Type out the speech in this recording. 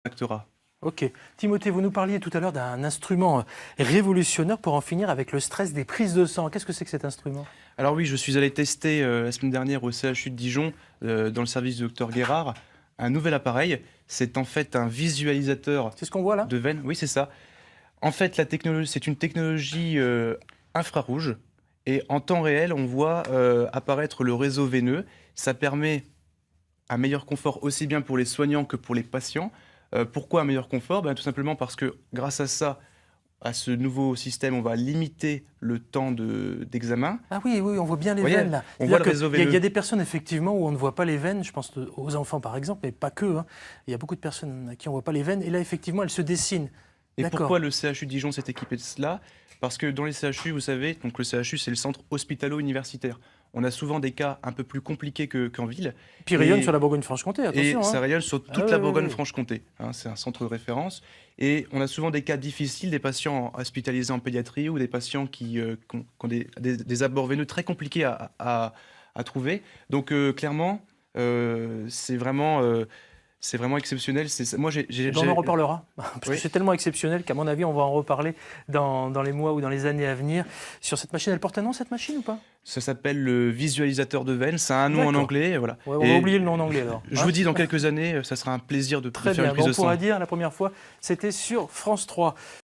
Actera. Ok. Timothée, vous nous parliez tout à l'heure d'un instrument révolutionnaire pour en finir avec le stress des prises de sang. Qu'est-ce que c'est que cet instrument? Alors oui, je suis allé tester la semaine dernière au CHU de Dijon, dans le service du docteur Guérard, un nouvel appareil. C'est en fait un visualisateur C'est ce qu'on voit là? de veines. Oui, c'est ça. En fait, la technologie, c'est une technologie infrarouge. Et en temps réel, on voit apparaître le réseau veineux. Ça permet un meilleur confort aussi bien pour les soignants que pour les patients. Pourquoi un meilleur confort? Tout simplement parce que grâce à ça, à ce nouveau système, on va limiter le temps d'examen. Ah oui, oui, on voit bien les Vous voyez, veines là. on voit le C'est-à-dire réseau qu'il y a- veineux. il y a des personnes effectivement où on ne voit pas les veines, je pense aux enfants par exemple, mais pas que, hein. Il y a beaucoup de personnes à qui on ne voit pas les veines et là effectivement elles se dessinent. Et D'accord. pourquoi le CHU de Dijon s'est équipé de cela? Parce que dans les CHU, vous savez, donc le CHU, c'est le centre hospitalo-universitaire. On a souvent des cas un peu plus compliqués qu'en ville. Puis rayonne Et, sur la Bourgogne-Franche-Comté, et attention. ça Hein. rayonne sur Ah toute oui, la oui, oui. Bourgogne-Franche-Comté. C'est un centre de référence. Et on a souvent des cas difficiles, des patients hospitalisés en pédiatrie ou des patients qui ont des abords veineux très compliqués à trouver. Donc clairement, c'est vraiment exceptionnel. Moi, Eh ben, on en reparlera, parce Oui. que c'est tellement exceptionnel qu'à mon avis, on va en reparler dans les mois ou dans les années à venir. Sur cette machine, elle porte un nom, cette machine, ou pas? Ça s'appelle le visualisateur de veines. Ça a un nom en D'accord. anglais. Voilà. Ouais, on va Et oublier le nom en anglais, alors. je Hein. vous dis, dans quelques années, ça sera un plaisir de Très faire bien. une prise Bon, de on pourra sang. dire, la première fois, c'était sur France 3.